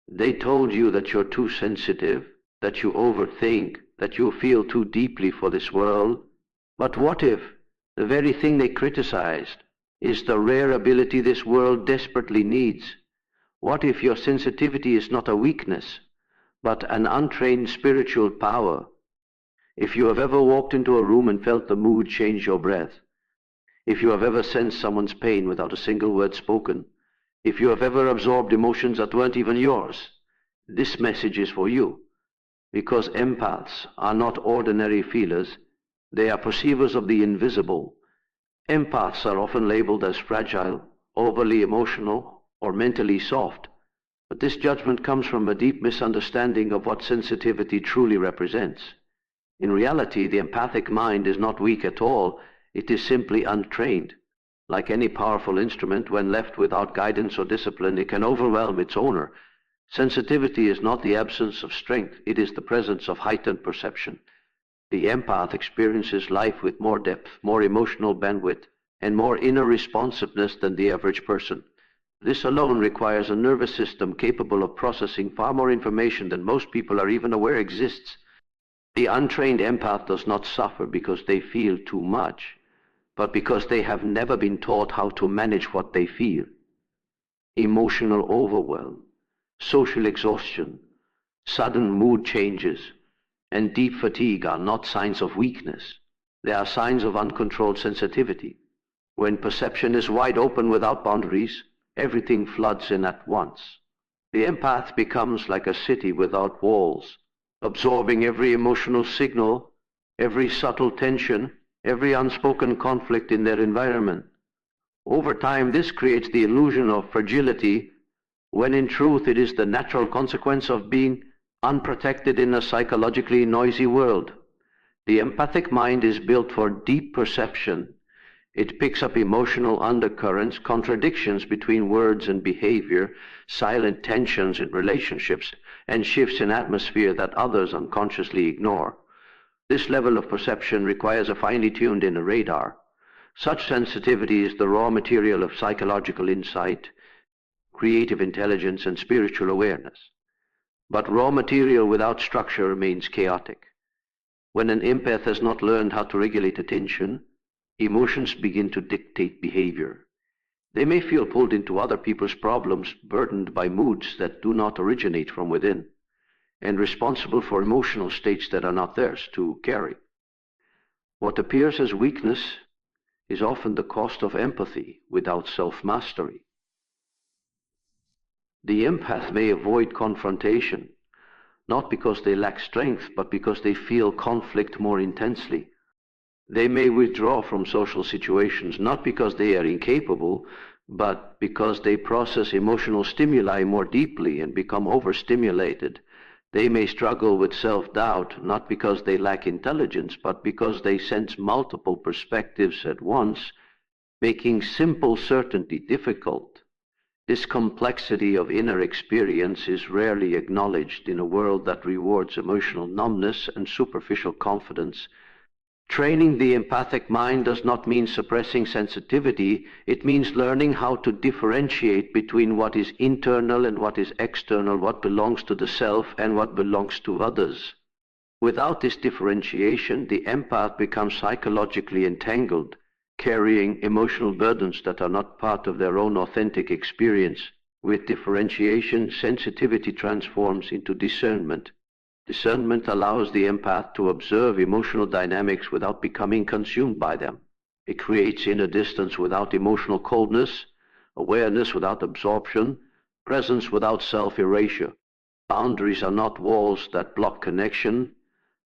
They told you that you're too sensitive, that you overthink, that you feel too deeply for this world. But what if the very thing they criticized is the rare ability this world desperately needs? What if your sensitivity is not a weakness, but an untrained spiritual power? If you have ever walked into a room and felt the mood change your breath, if you have ever sensed someone's pain without a single word spoken, if you have ever absorbed emotions that weren't even yours, this message is for you. Because empaths are not ordinary feelers, they are perceivers of the invisible. Empaths are often labeled as fragile, overly emotional, or mentally soft. But this judgment comes from a deep misunderstanding of what sensitivity truly represents. In reality, the empathic mind is not weak at all, it is simply untrained. Like any powerful instrument, when left without guidance or discipline, it can overwhelm its owner. Sensitivity is not the absence of strength, it is the presence of heightened perception. The empath experiences life with more depth, more emotional bandwidth, and more inner responsiveness than the average person. This alone requires a nervous system capable of processing far more information than most people are even aware exists. The untrained empath does not suffer because they feel too much, but because they have never been taught how to manage what they feel. Emotional overwhelm, social exhaustion, sudden mood changes, and deep fatigue are not signs of weakness. They are signs of uncontrolled sensitivity. When perception is wide open without boundaries, everything floods in at once. The empath becomes like a city without walls, absorbing every emotional signal, every subtle tension, every unspoken conflict in their environment. Over time, this creates the illusion of fragility, when in truth it is the natural consequence of being unprotected in a psychologically noisy world. The empathic mind is built for deep perception. It picks up emotional undercurrents, contradictions between words and behavior, silent tensions in relationships, and shifts in atmosphere that others unconsciously ignore. This level of perception requires a finely tuned inner radar. Such sensitivity is the raw material of psychological insight, creative intelligence, and spiritual awareness. But raw material without structure remains chaotic. When an empath has not learned how to regulate attention, emotions begin to dictate behavior. They may feel pulled into other people's problems, burdened by moods that do not originate from within, and responsible for emotional states that are not theirs to carry. What appears as weakness is often the cost of empathy without self-mastery. The empath may avoid confrontation, not because they lack strength, but because they feel conflict more intensely. They may withdraw from social situations, not because they are incapable, but because they process emotional stimuli more deeply and become overstimulated. They may struggle with self-doubt, not because they lack intelligence, but because they sense multiple perspectives at once, making simple certainty difficult. This complexity of inner experience is rarely acknowledged in a world that rewards emotional numbness and superficial confidence. Training the empathic mind does not mean suppressing sensitivity. It means learning how to differentiate between what is internal and what is external, what belongs to the self and what belongs to others. Without this differentiation, the empath becomes psychologically entangled, carrying emotional burdens that are not part of their own authentic experience. With differentiation, sensitivity transforms into discernment. Discernment allows the empath to observe emotional dynamics without becoming consumed by them. It creates inner distance without emotional coldness, awareness without absorption, presence without self-erasure. Boundaries are not walls that block connection.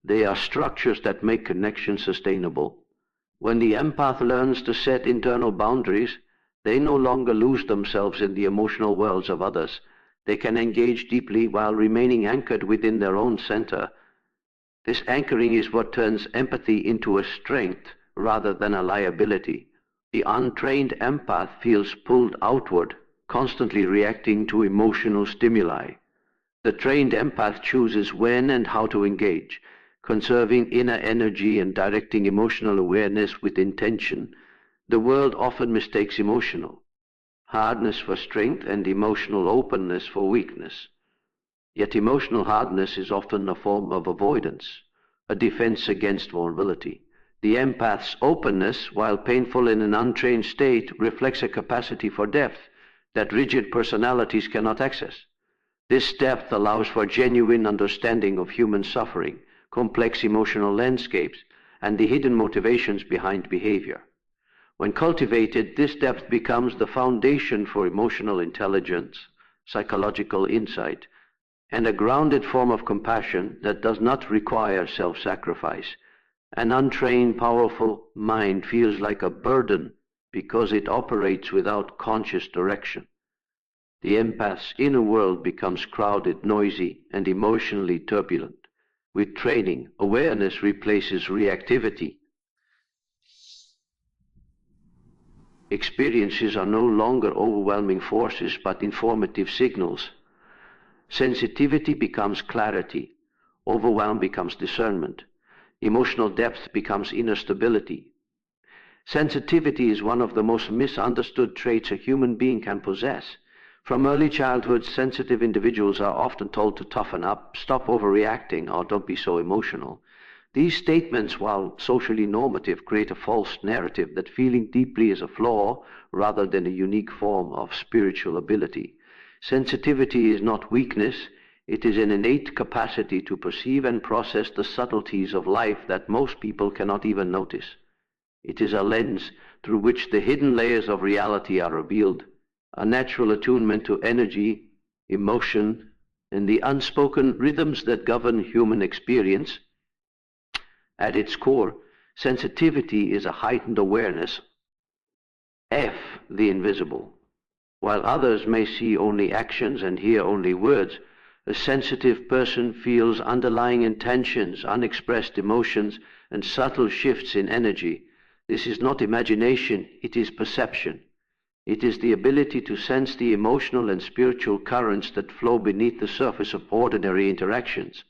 They are structures that make connection sustainable. When the empath learns to set internal boundaries, they no longer lose themselves in the emotional worlds of others. They can engage deeply while remaining anchored within their own center. This anchoring is what turns empathy into a strength rather than a liability. The untrained empath feels pulled outward, constantly reacting to emotional stimuli. The trained empath chooses when and how to engage, conserving inner energy and directing emotional awareness with intention. The world often mistakes emotional hardness for strength and emotional openness for weakness. Yet emotional hardness is often a form of avoidance, a defense against vulnerability. The empath's openness, while painful in an untrained state, reflects a capacity for depth that rigid personalities cannot access. This depth allows for genuine understanding of human suffering, complex emotional landscapes, and the hidden motivations behind behavior. When cultivated, this depth becomes the foundation for emotional intelligence, psychological insight, and a grounded form of compassion that does not require self-sacrifice. An untrained, powerful mind feels like a burden because it operates without conscious direction. The empath's inner world becomes crowded, noisy, and emotionally turbulent. With training, awareness replaces reactivity. Experiences are no longer overwhelming forces, but informative signals. Sensitivity becomes clarity. Overwhelm becomes discernment. Emotional depth becomes inner stability. Sensitivity is one of the most misunderstood traits a human being can possess. From early childhood, sensitive individuals are often told to toughen up, stop overreacting, or don't be so emotional. These statements, while socially normative, create a false narrative that feeling deeply is a flaw rather than a unique form of spiritual ability. Sensitivity is not weakness, it is an innate capacity to perceive and process the subtleties of life that most people cannot even notice. It is a lens through which the hidden layers of reality are revealed, a natural attunement to energy, emotion, and the unspoken rhythms that govern human experience. At its core, sensitivity is a heightened awareness, the invisible. While others may see only actions and hear only words, a sensitive person feels underlying intentions, unexpressed emotions, and subtle shifts in energy. This is not imagination, it is perception. It is the ability to sense the emotional and spiritual currents that flow beneath the surface of ordinary interactions.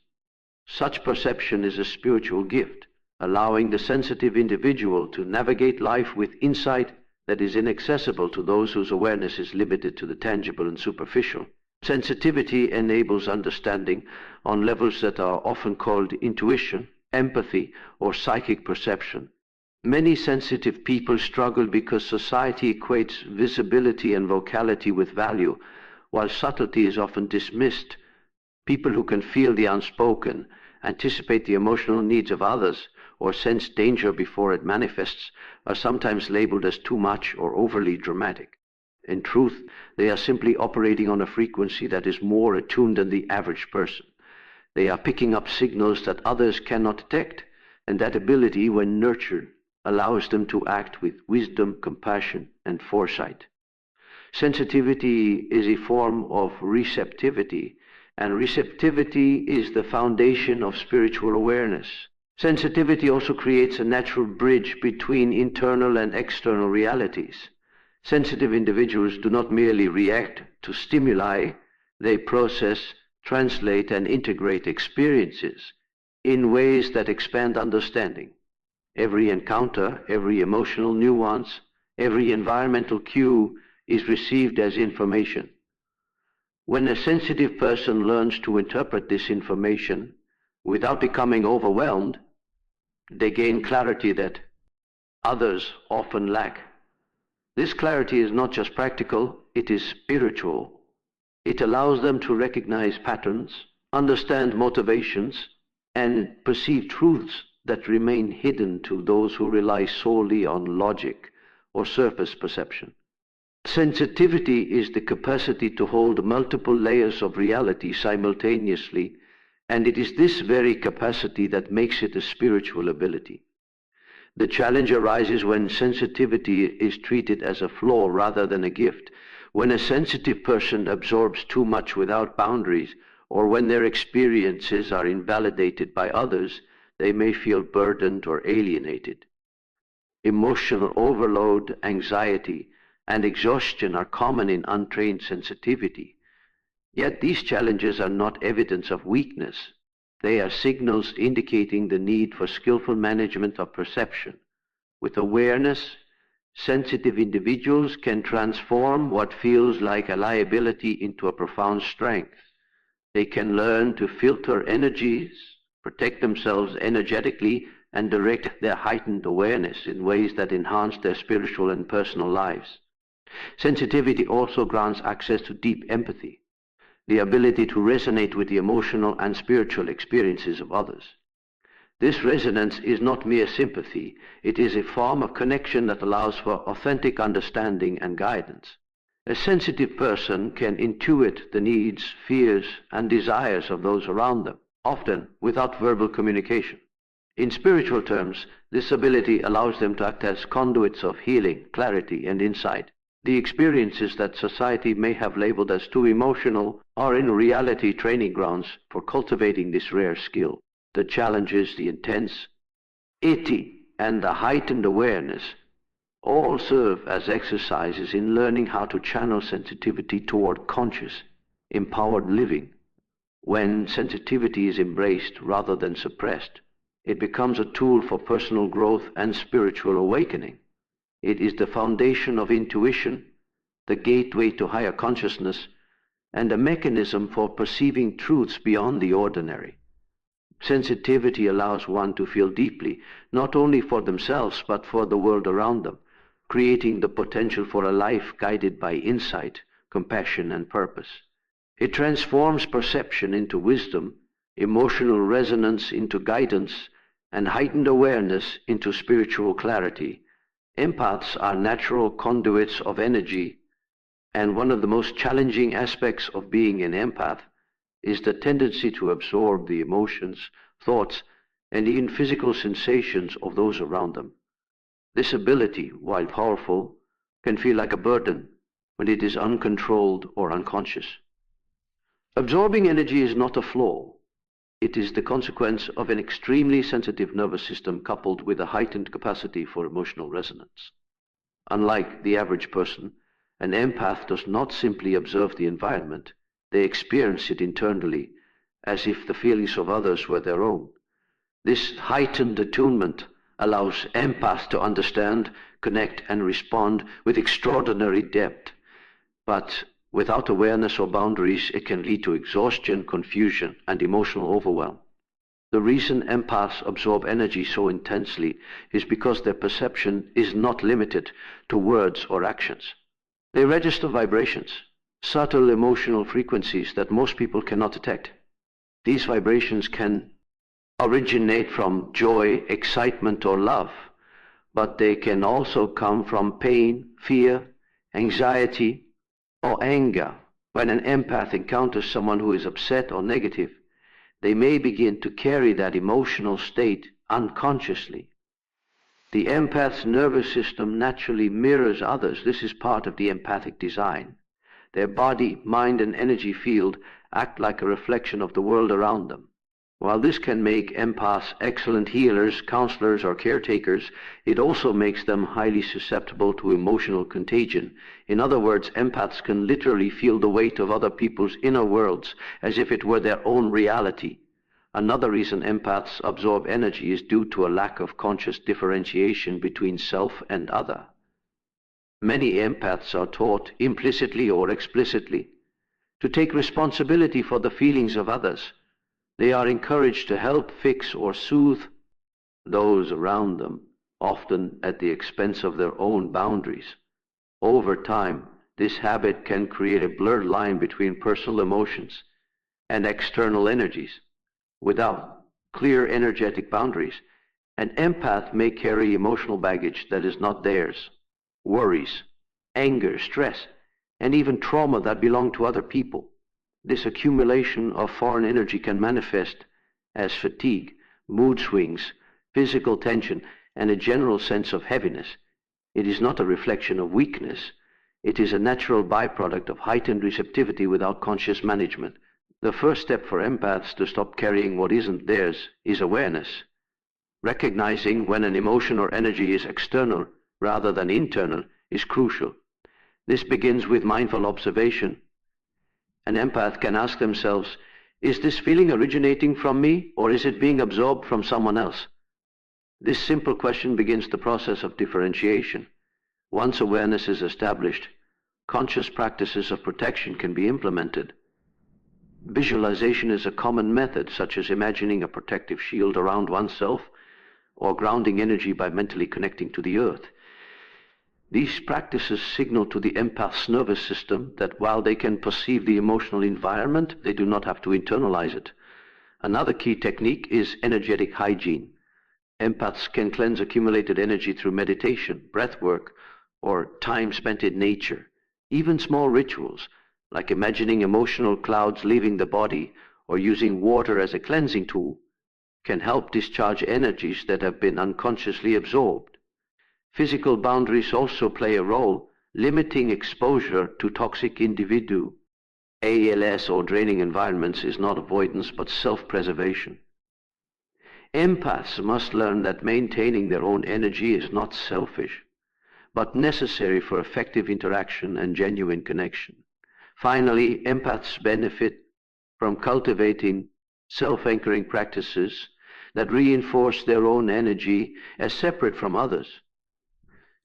Such perception is a spiritual gift, allowing the sensitive individual to navigate life with insight that is inaccessible to those whose awareness is limited to the tangible and superficial. Sensitivity enables understanding on levels that are often called intuition, empathy, or psychic perception. Many sensitive people struggle because society equates visibility and vocality with value, while subtlety is often dismissed. People who can feel the unspoken, anticipate the emotional needs of others, or sense danger before it manifests are sometimes labeled as too much or overly dramatic. In truth, they are simply operating on a frequency that is more attuned than the average person. They are picking up signals that others cannot detect, and that ability, when nurtured, allows them to act with wisdom, compassion, and foresight. Sensitivity is a form of receptivity, and receptivity is the foundation of spiritual awareness. Sensitivity also creates a natural bridge between internal and external realities. Sensitive individuals do not merely react to stimuli, they process, translate, and integrate experiences in ways that expand understanding. Every encounter, every emotional nuance, every environmental cue is received as information. When a sensitive person learns to interpret this information without becoming overwhelmed, they gain clarity that others often lack. This clarity is not just practical, it is spiritual. It allows them to recognize patterns, understand motivations, and perceive truths that remain hidden to those who rely solely on logic or surface perception. Sensitivity is the capacity to hold multiple layers of reality simultaneously, and it is this very capacity that makes it a spiritual ability. The challenge arises when sensitivity is treated as a flaw rather than a gift, when a sensitive person absorbs too much without boundaries, or when their experiences are invalidated by others, they may feel burdened or alienated. Emotional overload, anxiety, and exhaustion are common in untrained sensitivity. Yet these challenges are not evidence of weakness. They are signals indicating the need for skillful management of perception. With awareness, sensitive individuals can transform what feels like a liability into a profound strength. They can learn to filter energies, protect themselves energetically, and direct their heightened awareness in ways that enhance their spiritual and personal lives. Sensitivity also grants access to deep empathy, the ability to resonate with the emotional and spiritual experiences of others. This resonance is not mere sympathy, it is a form of connection that allows for authentic understanding and guidance. A sensitive person can intuit the needs, fears, and desires of those around them, often without verbal communication. In spiritual terms, this ability allows them to act as conduits of healing, clarity, and insight. The experiences that society may have labeled as too emotional are in reality training grounds for cultivating this rare skill. The challenges, the intense, and the heightened awareness all serve as exercises in learning how to channel sensitivity toward conscious, empowered living. When sensitivity is embraced rather than suppressed, it becomes a tool for personal growth and spiritual awakening. It is the foundation of intuition, the gateway to higher consciousness, and a mechanism for perceiving truths beyond the ordinary. Sensitivity allows one to feel deeply, not only for themselves but for the world around them, creating the potential for a life guided by insight, compassion, and purpose. It transforms perception into wisdom, emotional resonance into guidance, and heightened awareness into spiritual clarity. Empaths are natural conduits of energy, and one of the most challenging aspects of being an empath is the tendency to absorb the emotions, thoughts, and even physical sensations of those around them. This ability, while powerful, can feel like a burden when it is uncontrolled or unconscious. Absorbing energy is not a flaw. It is the consequence of an extremely sensitive nervous system coupled with a heightened capacity for emotional resonance. Unlike the average person, an empath does not simply observe the environment, they experience it internally, as if the feelings of others were their own. This heightened attunement allows empaths to understand, connect, and respond with extraordinary depth. But without awareness or boundaries, it can lead to exhaustion, confusion, and emotional overwhelm. The reason empaths absorb energy so intensely is because their perception is not limited to words or actions. They register vibrations, subtle emotional frequencies that most people cannot detect. These vibrations can originate from joy, excitement, or love, but they can also come from pain, fear, anxiety, or anger. When an empath encounters someone who is upset or negative, they may begin to carry that emotional state unconsciously. The empath's nervous system naturally mirrors others. This is part of the empathic design. Their body, mind, and energy field act like a reflection of the world around them. While this can make empaths excellent healers, counselors, or caretakers, it also makes them highly susceptible to emotional contagion. In other words, empaths can literally feel the weight of other people's inner worlds as if it were their own reality. Another reason empaths absorb energy is due to a lack of conscious differentiation between self and other. Many empaths are taught, implicitly or explicitly, to take responsibility for the feelings of others. They are encouraged to help fix or soothe those around them, often at the expense of their own boundaries. Over time, this habit can create a blurred line between personal emotions and external energies. Without clear energetic boundaries, an empath may carry emotional baggage that is not theirs, worries, anger, stress, and even trauma that belong to other people. This accumulation of foreign energy can manifest as fatigue, mood swings, physical tension, and a general sense of heaviness. It is not a reflection of weakness. It is a natural byproduct of heightened receptivity without conscious management. The first step for empaths to stop carrying what isn't theirs is awareness. Recognizing when an emotion or energy is external rather than internal is crucial. This begins with mindful observation. An empath can ask themselves, is this feeling originating from me or is it being absorbed from someone else? This simple question begins the process of differentiation. Once awareness is established, conscious practices of protection can be implemented. Visualization is a common method, such as imagining a protective shield around oneself or grounding energy by mentally connecting to the earth. These practices signal to the empath's nervous system that while they can perceive the emotional environment, they do not have to internalize it. Another key technique is energetic hygiene. Empaths can cleanse accumulated energy through meditation, breath work, or time spent in nature. Even small rituals, like imagining emotional clouds leaving the body or using water as a cleansing tool, can help discharge energies that have been unconsciously absorbed. Physical boundaries also play a role, limiting exposure to toxic individu. ALS or draining environments is not avoidance but self-preservation. Empaths must learn that maintaining their own energy is not selfish, but necessary for effective interaction and genuine connection. Finally, empaths benefit from cultivating self-anchoring practices that reinforce their own energy as separate from others.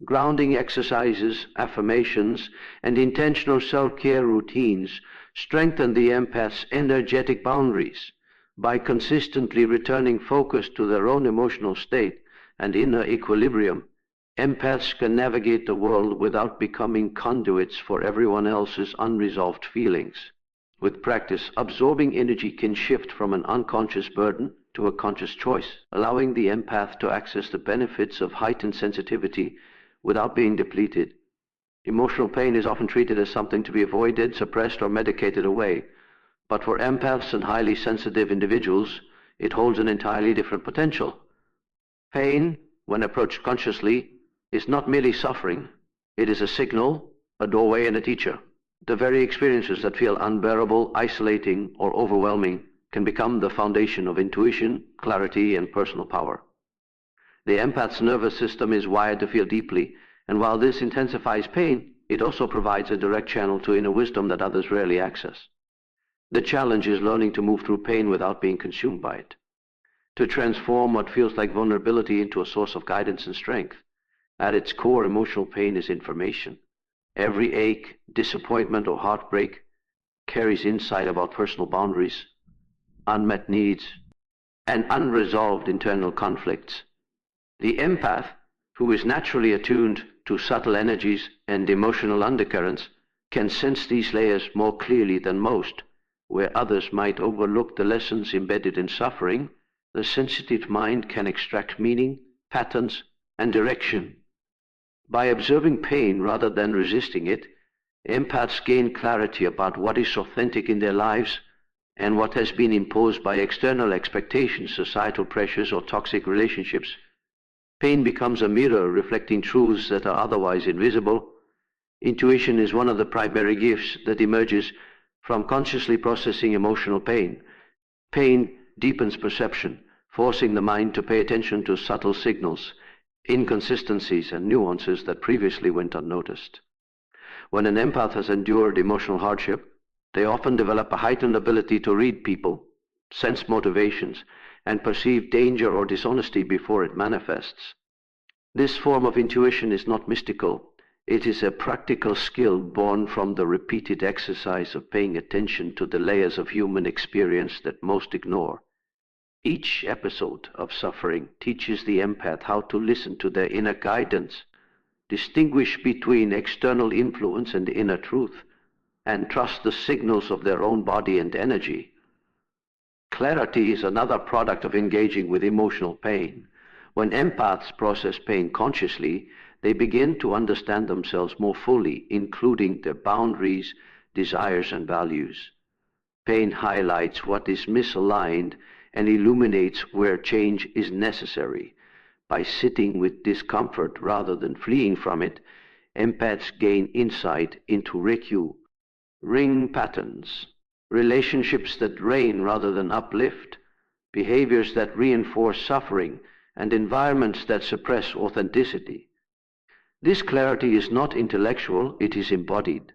Grounding exercises, affirmations, and intentional self-care routines strengthen the empath's energetic boundaries. By consistently returning focus to their own emotional state and inner equilibrium, empaths can navigate the world without becoming conduits for everyone else's unresolved feelings. With practice, absorbing energy can shift from an unconscious burden to a conscious choice, allowing the empath to access the benefits of heightened sensitivity without being depleted. Emotional pain is often treated as something to be avoided, suppressed, or medicated away. But for empaths and highly sensitive individuals, it holds an entirely different potential. Pain, when approached consciously, is not merely suffering. It is a signal, a doorway, and a teacher. The very experiences that feel unbearable, isolating, or overwhelming can become the foundation of intuition, clarity, and personal power. The empath's nervous system is wired to feel deeply, and while this intensifies pain, it also provides a direct channel to inner wisdom that others rarely access. The challenge is learning to move through pain without being consumed by it, to transform what feels like vulnerability into a source of guidance and strength. At its core, emotional pain is information. Every ache, disappointment, or heartbreak carries insight about personal boundaries, unmet needs, and unresolved internal conflicts. The empath, who is naturally attuned to subtle energies and emotional undercurrents, can sense these layers more clearly than most. Where others might overlook the lessons embedded in suffering, the sensitive mind can extract meaning, patterns, and direction. By observing pain rather than resisting it, empaths gain clarity about what is authentic in their lives and what has been imposed by external expectations, societal pressures, or toxic relationships. Pain becomes a mirror reflecting truths that are otherwise invisible. Intuition is one of the primary gifts that emerges from consciously processing emotional pain. Pain deepens perception, forcing the mind to pay attention to subtle signals, inconsistencies, and nuances that previously went unnoticed. When an empath has endured emotional hardship, they often develop a heightened ability to read people, sense motivations, and perceive danger or dishonesty before it manifests. This form of intuition is not mystical. It is a practical skill born from the repeated exercise of paying attention to the layers of human experience that most ignore. Each episode of suffering teaches the empath how to listen to their inner guidance, distinguish between external influence and inner truth, and trust the signals of their own body and energy. Clarity is another product of engaging with emotional pain. When empaths process pain consciously, they begin to understand themselves more fully, including their boundaries, desires, and values. Pain highlights what is misaligned and illuminates where change is necessary. By sitting with discomfort rather than fleeing from it, empaths gain insight into ring patterns, relationships that drain rather than uplift, behaviors that reinforce suffering, and environments that suppress authenticity. This clarity is not intellectual, it is embodied.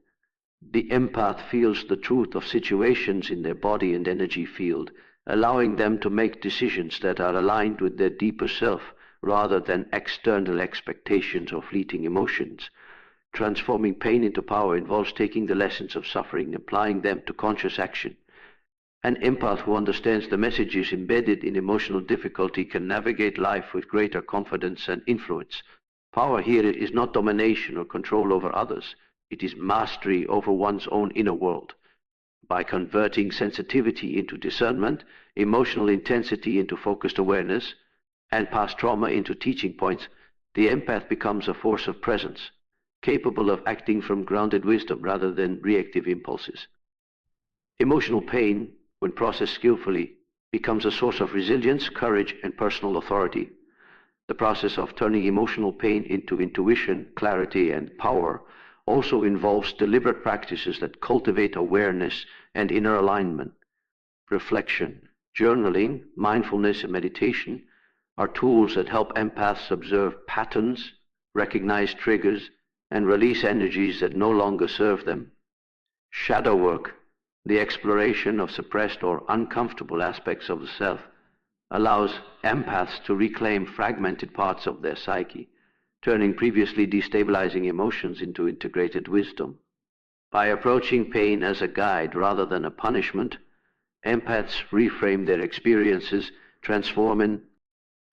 The empath feels the truth of situations in their body and energy field, allowing them to make decisions that are aligned with their deeper self rather than external expectations or fleeting emotions. Transforming pain into power involves taking the lessons of suffering and applying them to conscious action. An empath who understands the messages embedded in emotional difficulty can navigate life with greater confidence and influence. Power here is not domination or control over others. It is mastery over one's own inner world. By converting sensitivity into discernment, emotional intensity into focused awareness, and past trauma into teaching points, the empath becomes a force of presence, capable of acting from grounded wisdom rather than reactive impulses. Emotional pain, when processed skillfully, becomes a source of resilience, courage, and personal authority. The process of turning emotional pain into intuition, clarity, and power also involves deliberate practices that cultivate awareness and inner alignment. Reflection, journaling, mindfulness, and meditation are tools that help empaths observe patterns, recognize triggers, and release energies that no longer serve them. Shadow work, the exploration of suppressed or uncomfortable aspects of the self, allows empaths to reclaim fragmented parts of their psyche, turning previously destabilizing emotions into integrated wisdom. By approaching pain as a guide rather than a punishment, empaths reframe their experiences, transforming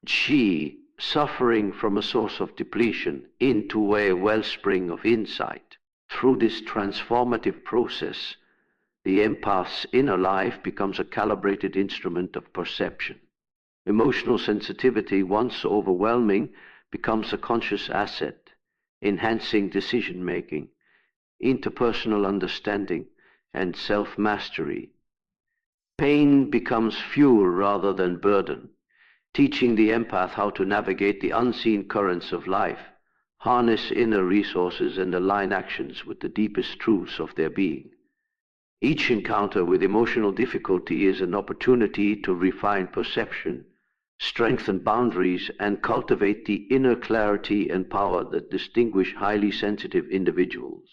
chi, suffering from a source of depletion, into a wellspring of insight. Through this transformative process, the empath's inner life becomes a calibrated instrument of perception. Emotional sensitivity, once overwhelming, becomes a conscious asset, enhancing decision-making, interpersonal understanding, and self-mastery. Pain becomes fuel rather than burden, teaching the empath how to navigate the unseen currents of life, harness inner resources, and align actions with the deepest truths of their being. Each encounter with emotional difficulty is an opportunity to refine perception, strengthen boundaries, and cultivate the inner clarity and power that distinguish highly sensitive individuals.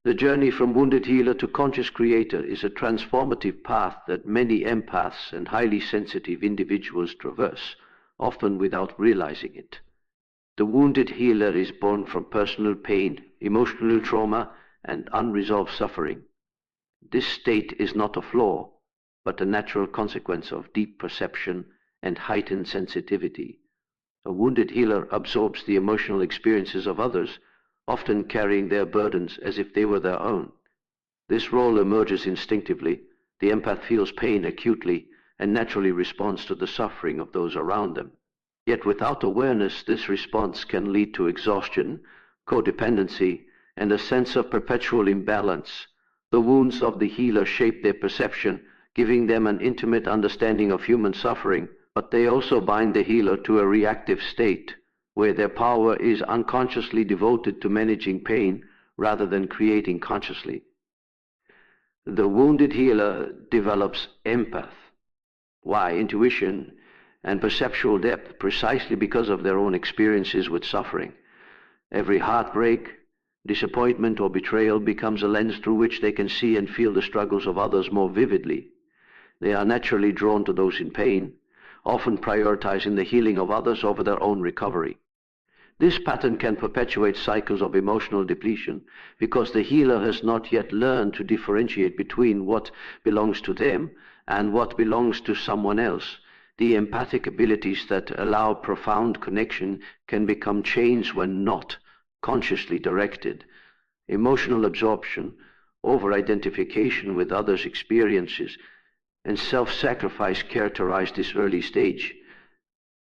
The journey from wounded healer to conscious creator is a transformative path that many empaths and highly sensitive individuals traverse, often without realizing it. The wounded healer is born from personal pain, emotional trauma, and unresolved suffering. This state is not a flaw, but a natural consequence of deep perception and heightened sensitivity. A wounded healer absorbs the emotional experiences of others, often carrying their burdens as if they were their own. This role emerges instinctively. The empath feels pain acutely and naturally responds to the suffering of those around them. Yet without awareness, this response can lead to exhaustion, codependency, and a sense of perpetual imbalance. The wounds of the healer shape their perception, giving them an intimate understanding of human suffering, but they also bind the healer to a reactive state, where their power is unconsciously devoted to managing pain rather than creating consciously. The wounded healer develops empath. Why? Intuition and perceptual depth, precisely because of their own experiences with suffering. Every heartbreak, disappointment, or betrayal becomes a lens through which they can see and feel the struggles of others more vividly. They are naturally drawn to those in pain, often prioritizing the healing of others over their own recovery. This pattern can perpetuate cycles of emotional depletion because the healer has not yet learned to differentiate between what belongs to them and what belongs to someone else. The empathic abilities that allow profound connection can become chains when not consciously directed. Emotional absorption, over-identification with others' experiences, and self-sacrifice characterize this early stage.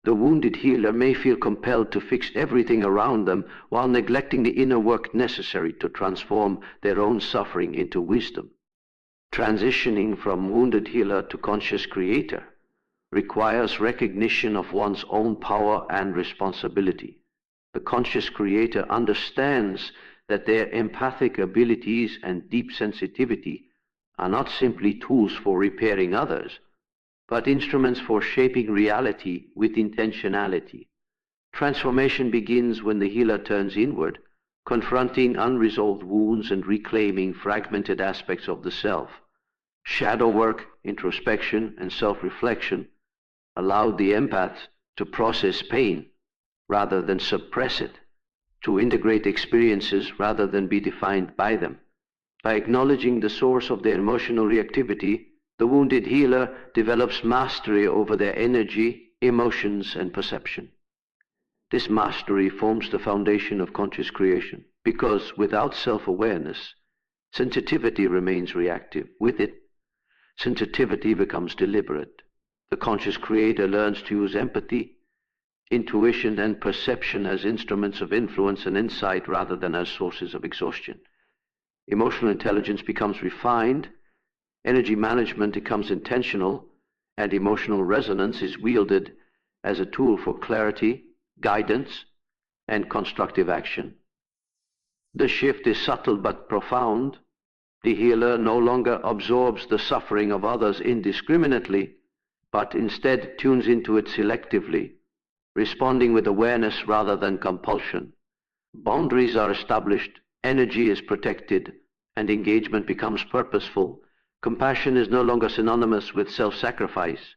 The wounded healer may feel compelled to fix everything around them while neglecting the inner work necessary to transform their own suffering into wisdom. Transitioning from wounded healer to conscious creator requires recognition of one's own power and responsibility. The conscious creator understands that their empathic abilities and deep sensitivity are not simply tools for repairing others, but instruments for shaping reality with intentionality. Transformation begins when the healer turns inward, confronting unresolved wounds and reclaiming fragmented aspects of the self. Shadow work, introspection, and self-reflection allow the empath to process pain rather than suppress it, to integrate experiences rather than be defined by them, By acknowledging the source of their emotional reactivity, the wounded healer develops mastery over their energy, emotions, and perception. This mastery forms the foundation of conscious creation, because without self-awareness, sensitivity remains reactive. With it, sensitivity becomes deliberate. The conscious creator learns to use empathy, intuition, and perception as instruments of influence and insight rather than as sources of exhaustion. Emotional intelligence becomes refined, energy management becomes intentional, and emotional resonance is wielded as a tool for clarity, guidance, and constructive action. The shift is subtle but profound. The healer no longer absorbs the suffering of others indiscriminately, but instead tunes into it selectively, responding with awareness rather than compulsion. Boundaries are established, energy is protected, and engagement becomes purposeful. Compassion is no longer synonymous with self-sacrifice.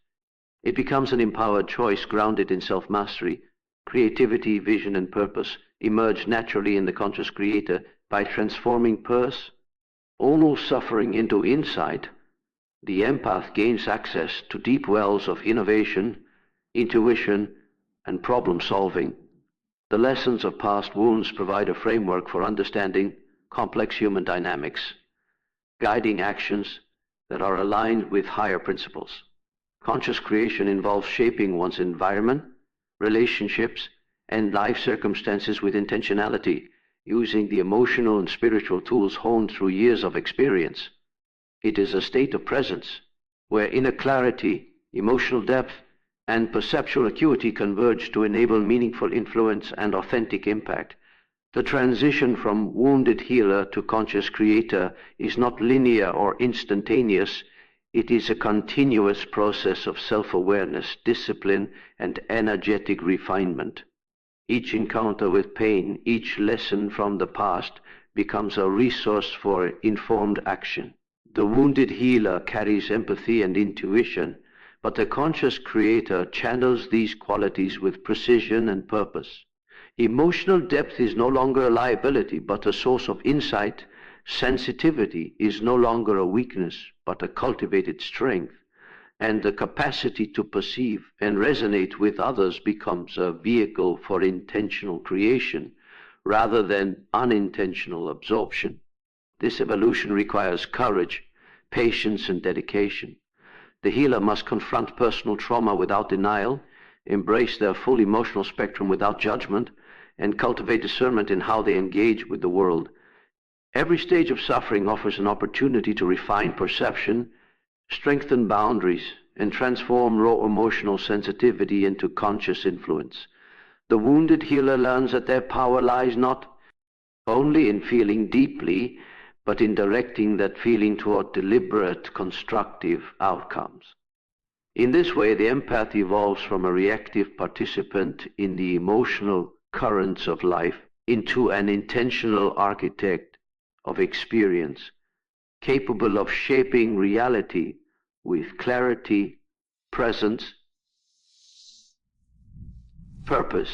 It becomes an empowered choice grounded in self-mastery. Creativity, vision, and purpose emerge naturally in the conscious creator by transforming almost suffering into insight. The empath gains access to deep wells of innovation, intuition, and problem solving. The lessons of past wounds provide a framework for understanding complex human dynamics, guiding actions that are aligned with higher principles. Conscious creation involves shaping one's environment, relationships, and life circumstances with intentionality, using the emotional and spiritual tools honed through years of experience. It is a state of presence where inner clarity, emotional depth, and perceptual acuity converge to enable meaningful influence and authentic impact. The transition from wounded healer to conscious creator is not linear or instantaneous. It is a continuous process of self-awareness, discipline, and energetic refinement. Each encounter with pain, each lesson from the past becomes a resource for informed action. The wounded healer carries empathy and intuition, but the conscious creator channels these qualities with precision and purpose. Emotional depth is no longer a liability, but a source of insight. Sensitivity is no longer a weakness, but a cultivated strength. And the capacity to perceive and resonate with others becomes a vehicle for intentional creation rather than unintentional absorption. This evolution requires courage, patience, and dedication. The healer must confront personal trauma without denial, embrace their full emotional spectrum without judgment, and cultivate discernment in how they engage with the world. Every stage of suffering offers an opportunity to refine perception, strengthen boundaries, and transform raw emotional sensitivity into conscious influence. The wounded healer learns that their power lies not only in feeling deeply, but in directing that feeling toward deliberate, constructive outcomes. In this way, the empath evolves from a reactive participant in the emotional currents of life into an intentional architect of experience, capable of shaping reality with clarity, presence, purpose,